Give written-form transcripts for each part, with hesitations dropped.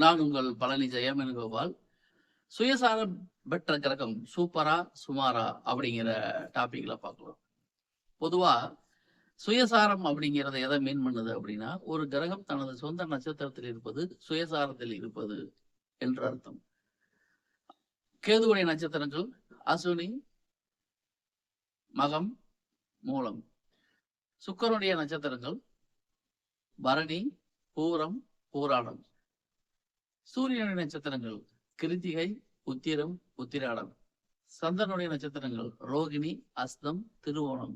நான் உங்கள் பழனி ஜெயமேனுகோபால். சுயசாரம் பெற்ற கிரகம் சூப்பரா சுமாரா அப்படிங்கிற டாபிக்ல பார்க்கலாம். பொதுவா சுயசாரம் அப்படிங்கிறத எதை மீன் பண்ணுது அப்படின்னா, ஒரு கிரகம் தனது சொந்த நட்சத்திரத்தில் இருப்பது சுயசாரத்தில் இருப்பது என்று அர்த்தம். கேதுவுடைய நட்சத்திரங்கள் அசுனி, மகம், மூலம். சுக்கிரனுடைய நட்சத்திரங்கள் பரணி, பூரம், பூராடம். சூரியனுடைய நட்சத்திரங்கள் கிருத்திகை, உத்திரம், உத்திராடம். சந்திரனுடைய நட்சத்திரங்கள் ரோகிணி, அஸ்தம், திருவோணம்.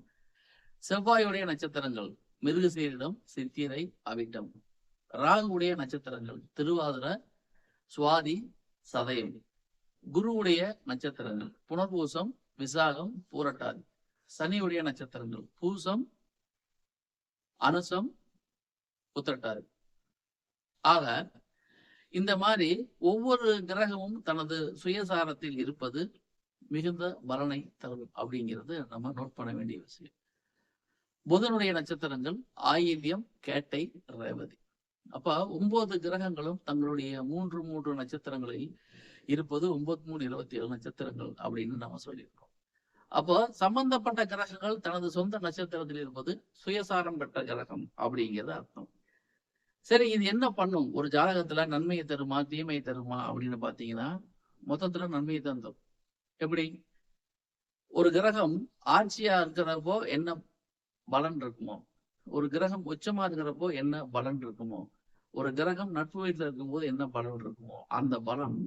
செவ்வாயுடைய நட்சத்திரங்கள் மிருகசீரிடம், சித்திரை, அவிட்டம். ராகுவுடைய நட்சத்திரங்கள் திருவாதிர, சுவாதி, சதயம். குருவுடைய நட்சத்திரங்கள் புனர்பூசம், விசாகம், பூரட்டாதி. சனியுடைய நட்சத்திரங்கள் பூசம், அனுசம், உத்திரட்டாதி. ஆக இந்த மாதிரி ஒவ்வொரு கிரகமும் தனது சுயசாரத்தில் இருப்பது மிகுந்த பலனை தரும் அப்படிங்கிறது நம்ம நோட் பண்ண வேண்டிய விஷயம். புதனுடைய நட்சத்திரங்கள் ஆயில்யம், கேட்டை, ரேவதி. அப்ப 9 கிரகங்களும் தங்களுடைய மூன்று நட்சத்திரங்களில் இருப்பது 93 27 நட்சத்திரங்கள் அப்படின்னு நம்ம சொல்லியிருக்கோம். அப்போ சம்பந்தப்பட்ட கிரகங்கள் தனது சொந்த நட்சத்திரத்தில் இருப்பது சுயசாரம் பெற்ற கிரகம் அப்படிங்கிறது அர்த்தம். சரி, இது என்ன பண்ணும்? ஒரு ஜாதகத்துல நன்மையை தருமா தீமையை தருமா அப்படின்னு பாத்தீங்கன்னா, மொத்தத்துல நன்மையை தந்தும். எப்படி? ஒரு கிரகம் ஆட்சியா இருக்கிறப்போ என்ன பலன் இருக்குமோ, ஒரு கிரகம் உச்சமா இருக்கிறப்போ என்ன பலன் இருக்குமோ, ஒரு கிரகம் நட்பு வீட்டுல இருக்கும்போது என்ன பலன் இருக்குமோ, அந்த பலன்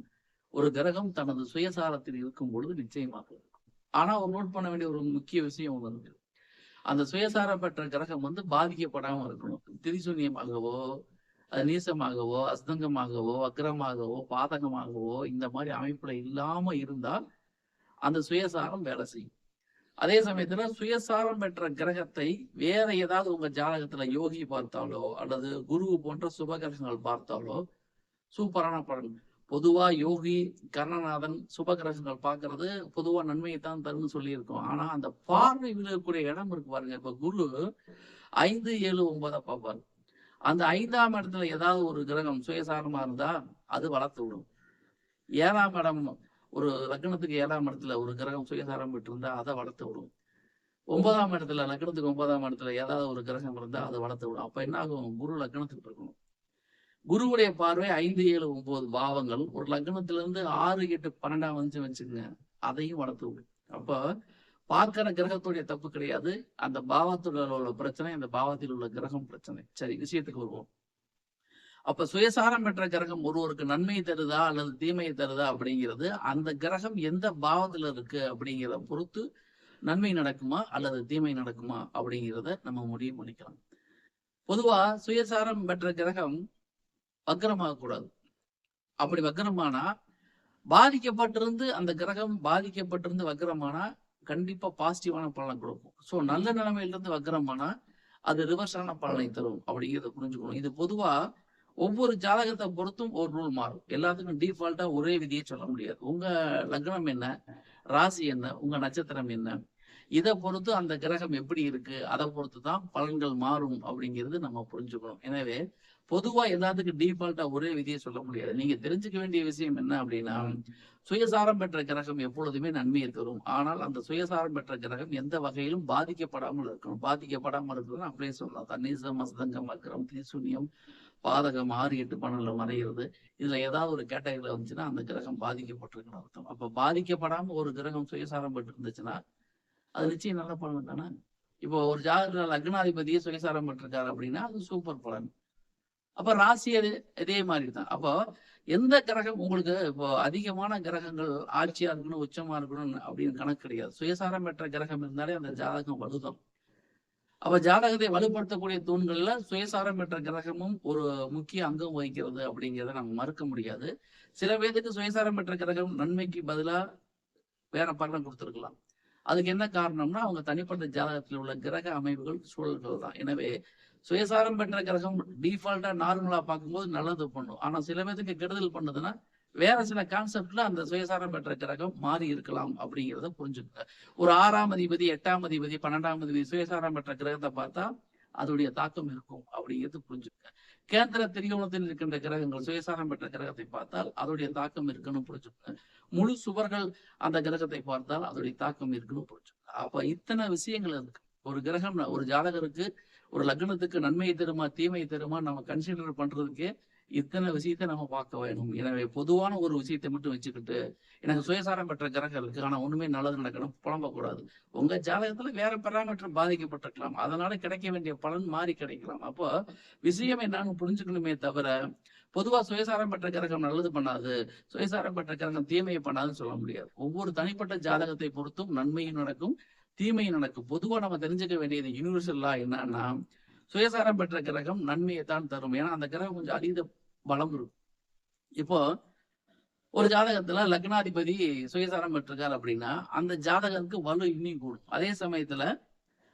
ஒரு கிரகம் தனது சுயசாரத்தில் இருக்கும் பொழுது நிச்சயமாக இருக்கும். ஆனா ஒரு நோட் பண்ண வேண்டிய ஒரு முக்கிய விஷயம் ஒன்று இருக்கு. அந்த சுயசாரம் பெற்ற கிரகம் பாதிக்கப்படாம இருக்கணும். திரிசூன்யமாகவோ, அது நீசமாகவோ, அஸ்தங்கமாகவோ, அக்கிரமாகவோ, பாதகமாகவோ இந்த மாதிரி அமைப்புல இல்லாம இருந்தால் அந்த சுயசாரம் வேலை செய்யும். அதே சமயத்துல சுயசாரம் பெற்ற கிரகத்தை வேற ஏதாவது உங்க ஜாதகத்துல யோகி பார்த்தாலோ அல்லது குரு போன்ற சுபகிரகங்கள் பார்த்தாலோ சூப்பரான பலன். பொதுவா யோகி, கர்ணநாதன், சுபகிரகங்கள் பார்க்கறது பொதுவா நன்மையை தான் தருன்னு சொல்லியிருக்கோம். ஆனா அந்த பார்வை விழுகக்கூடிய இடம் இருக்கு பாருங்க. இப்ப குரு 5, 7, 9 பார்ப்பாரு. அந்த 5ஆம் இடத்துல ஏதாவது ஒரு கிரகம் சுயசாரமா இருந்தா அது வளர்த்து விடும். 7ஆம் இடம், ஒரு லக்னத்துக்கு 7ஆம் இடத்துல ஒரு கிரகம் சுயசாரம் பெற்று இருந்தா அதை வளர்த்து விடும். 9ஆம் இடத்துல, லக்னத்துக்கு 9ஆம் இடத்துல ஏதாவது ஒரு கிரகம் இருந்தா அதை வளர்த்து விடும். அப்ப என்ன ஆகும்? குரு லக்னத்துக்கு இருக்கணும். குருவுடைய பார்வை 5, 7, 9 பாவங்கள் ஒரு லக்னத்துல இருந்து 6, 8, 12 வந்து வச்சுக்கோங்க, அதையும் வளர்த்து விடும். அப்ப பார்க்கிற கிரகத்துடைய தப்பு கிடையாது, அந்த பாவத்துல உள்ள பிரச்சனை, அந்த பாவத்தில் உள்ள கிரகம் பிரச்சனை. சரி, விஷயத்துக்கு வருவோம். அப்ப சுயசாரம் பெற்ற கிரகம் ஒருவருக்கு நன்மையை தருதா அல்லது தீமையை தருதா அப்படிங்கிறது அந்த கிரகம் எந்த பாவத்துல இருக்கு அப்படிங்கிறத பொறுத்து நன்மை நடக்குமா அல்லது தீமை நடக்குமா அப்படிங்கிறத நம்ம முடிவு பண்ணிக்கலாம். பொதுவா சுயசாரம் பெற்ற கிரகம் வக்கரமாக கூடாது. அப்படி வக்கரமானா, பாதிக்கப்பட்டிருந்து அந்த கிரகம் பாதிக்கப்பட்டிருந்து வக்கரமானா கண்டிப்பா பாசிட்டிவான பலனை கொடுக்கும். ஸோ நல்ல நிலைமையிலிருந்து வக்கரமானா அது ரிவர்ஸான பலனை தரும் அப்படிங்கிறத புரிஞ்சுக்கணும். இது பொதுவா ஒவ்வொரு ஜாதகத்தை பொறுத்தும் ஒரு ரூல் மாறும். எல்லாத்துக்கும் டிஃபால்ட்டா ஒரே விதியை சொல்ல முடியாது. உங்க லக்னம் என்ன, ராசி என்ன, உங்க நட்சத்திரம் என்ன, இதை பொறுத்து அந்த கிரகம் எப்படி இருக்கு, அதை பொறுத்து தான் பலன்கள் மாறும் அப்படிங்கிறது நம்ம புரிஞ்சுக்கணும். எனவே பொதுவா எல்லாத்துக்கும் டிஃபால்ட்டா ஒரே விதியை சொல்ல முடியாது. நீங்க தெரிஞ்சுக்க வேண்டிய விஷயம் என்ன அப்படின்னா, சுயசாரம் பெற்ற கிரகம் எப்பொழுதுமே நன்மையை தரும். ஆனால் அந்த சுயசாரம் பெற்ற கிரகம் எந்த வகையிலும் பாதிக்கப்படாமல் இருக்கணும். பாதிக்கப்படாமல் இருக்கிறது அப்படியே சொல்லலாம். தன்னீசம், அஸ்தங்கம், வக்ரம், திரிசூன்யம், பாதகம் 6, 8, 12 மறைகிறது. இதுல ஏதாவது ஒரு கேட்டகரியில வந்துச்சுன்னா அந்த கிரகம் பாதிக்கப்பட்டிருக்குன்னு அர்த்தம். அப்ப பாதிக்கப்படாம ஒரு கிரகம் சுயசாரம் பெற்று இருந்துச்சுன்னா அது நிச்சயம் நல்ல பலன் தானே. இப்போ ஒரு ஜாதகத்துல லக்னாதிபதியே சுயசாரம் பெற்றிருக்காரு அப்படின்னா அது சூப்பர் பலன். அப்ப ராசி இதே மாதிரி தான். அப்போ எந்த கிரகம் உங்களுக்கு இப்போ அதிகமான கிரகங்கள் ஆட்சியா இருக்கணும், உச்சமா இருக்கணும் அப்படின்னு கணக்கு கிடையாது. சுயசாரம் பெற்ற கிரகம் இருந்தாலே அந்த ஜாதகம் வலுதான். அப்ப ஜாதகத்தை வலுப்படுத்தக்கூடிய தூண்கள்ல சுயசாரம் பெற்ற கிரகமும் ஒரு முக்கிய அங்கம் வகிக்கிறது அப்படிங்கிறத நம்ம மறுக்க முடியாது. சில பேருக்கு சுயசாரம் பெற்ற கிரகம் நன்மைக்கு பதிலா வேற பலன் கொடுத்துருக்கலாம். அதுக்கு என்ன காரணம்னா அவங்க தனிப்பட்ட ஜாதகத்தில் உள்ள கிரக அமைப்புகள், சூழல்கள் தான். எனவே சுயசாரம் பெற்ற கிரகம் டிஃபால்ட்டா நார்மலா பார்க்கும்போது நல்லது பண்ணும். ஆனா சில பேருக்கு கெடுதல் பண்ணுதுன்னா வேற சில கான்செப்ட்ல அந்த சுயசாரம் பெற்ற கிரகம் மாறி இருக்கலாம் அப்படிங்கிறத புரிஞ்சுக்கோங்க. ஒரு 6ஆம் அதிபதி, 8ஆம் அதிபதி, 12ஆம் அதிபதி சுயசாரம் பெற்ற கிரகத்தை பார்த்தா அதோடைய தாக்கம் இருக்கும் அப்படிங்கிறது புரிஞ்சுக்கோங்க. கேந்திர திரிகோணத்தில் இருக்கின்ற கிரகங்கள் சுயசாரம் பெற்ற கிரகத்தை பார்த்தால் அதோடைய தாக்கம் இருக்குன்னு புரிஞ்சுக்கோங்க. முழு சுவர்கள் அந்த கிரகத்தை பார்த்தால் அதோடைய தாக்கம் இருக்குன்னு புரிஞ்சுக்கோங்க. அப்ப இத்தனை விஷயங்கள் இருக்கு. ஒரு கிரகம் ஒரு ஜாதகருக்கு ஒரு லக்னத்துக்கு நன்மையை தருமா தீமையை தருமா நம்ம கன்சிடர் பண்றதுக்கே இத்தனை விஷயத்த நம்ம பார்க்க வேணும். எனவே பொதுவான ஒரு விஷயத்தை மட்டும் வச்சுக்கிட்டு எனக்கு சுயசாரம் பெற்ற கிரகம் இருக்கு ஆனா ஒண்ணுமே நல்லது நடக்கணும் புலம்பக்கூடாது. உங்க ஜாதகத்துல வேற பெராமீட்டர் பாதிக்கப்பட்டிருக்கலாம், அதனால கிடைக்க வேண்டிய பலன் மாறி கிடைக்கலாம். அப்போ விஷயம் என்னன்னு புரிஞ்சுக்கணுமே தவிர பொதுவா சுயசாரம் பெற்ற கிரகம் நல்லது பண்ணாது, சுயசாரம் பெற்ற கிரகம் தீமையை பண்ணாதுன்னு சொல்ல முடியாது. ஒவ்வொரு தனிப்பட்ட ஜாதகத்தை பொறுத்தும் நன்மையும் நடக்கும் தீமையும் நடக்கும். பொதுவா நம்ம தெரிஞ்சுக்க வேண்டியது யூனிவர்சல் லா என்னன்னா, சுயசாரம் பெற்ற கிரகம் நன்மையை தான் தரும். ஏன்னா அந்த கிரகம் கொஞ்சம் அதீத பலம் இருக்கும். இப்போ ஒரு ஜாதகத்துல லக்னாதிபதி சுயசாரம் பெற்றிருக்காரு அப்படின்னா அந்த ஜாதகத்துக்கு வலு இன்னும் கூடும். அதே சமயத்துல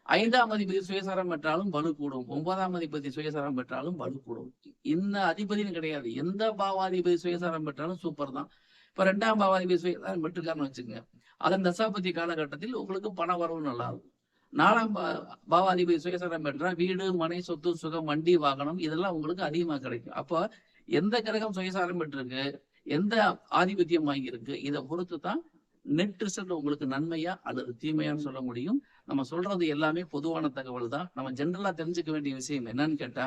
5ஆம் அதிபதி சுயசாரம் பெற்றாலும் வலு கூடும், 9ஆம் அதிபதி சுயசாரம் பெற்றாலும் வலு கூடும். இந்த அதிபதினு கிடையாது, எந்த பாவாதிபதி சுயசாரம் பெற்றாலும் சூப்பர் தான். இப்ப 2ஆம் பாவாதிபதி சுயசாரம் பெற்றிருக்காருன்னு வச்சுக்கோங்க, அதன் தசாபதி காலகட்டத்தில் உங்களுக்கு பண வரவு நல்லா இருக்கும். 4ஆம் பாவாதிபதி சுயசாரம் பெற்றா வீடு மனை சொத்து சுகம் வண்டி வாகனம் இதெல்லாம் உங்களுக்கு அதிகமா கிடைக்கும். அப்போ எந்த கிரகம் சுயசாரம் பெற்றிருக்கு, எந்த ஆதிபத்தியம் வாங்கியிருக்கு, இதை பொறுத்து தான் நெட் ரிசல்ட் உங்களுக்கு நன்மையா அல்லது தீமையான்னு சொல்ல முடியும். நம்ம சொல்றது எல்லாமே பொதுவான தகவல் தான். நம்ம ஜென்ரலா தெரிஞ்சுக்க வேண்டிய விஷயம் என்னன்னு கேட்டா,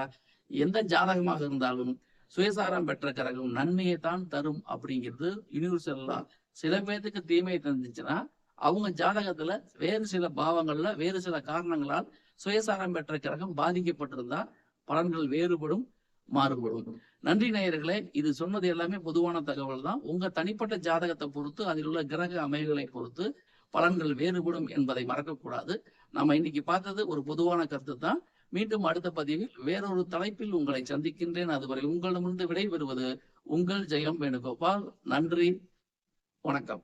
எந்த ஜாதகமாக இருந்தாலும் சுயசாரம் பெற்ற கிரகம் நன்மையை தான் தரும் அப்படிங்கிறது யூனிவர்சல்லா. சில பேருக்கு தீமையை தந்துச்சுன்னா அவங்க ஜாதகத்துல வேறு சில பாவங்கள்ல வேறு சில காரணங்களால் சுயசாரம் பெற்ற கிரகம் பாதிக்கப்பட்டிருந்தா பலன்கள் வேறுபடும் மாறுபடும். நன்றி நேயர்களே, இது சொன்னது எல்லாமே பொதுவான தகவல் தான். உங்க தனிப்பட்ட ஜாதகத்தை பொறுத்து அதில் உள்ள கிரக அமைவுகளை பொறுத்து பலன்கள் வேறுபடும் என்பதை மறக்கக்கூடாது. நம்ம இன்னைக்கு பார்த்தது ஒரு பொதுவான கருத்து தான். மீண்டும் அடுத்த பதிவில் வேறொரு தலைப்பில் உங்களை சந்திக்கின்றேன். அதுவரை உங்களிடமிருந்து விடைபெறுவது உங்கள் ஜெயம் வேணுகோபால். நன்றி, வணக்கம்.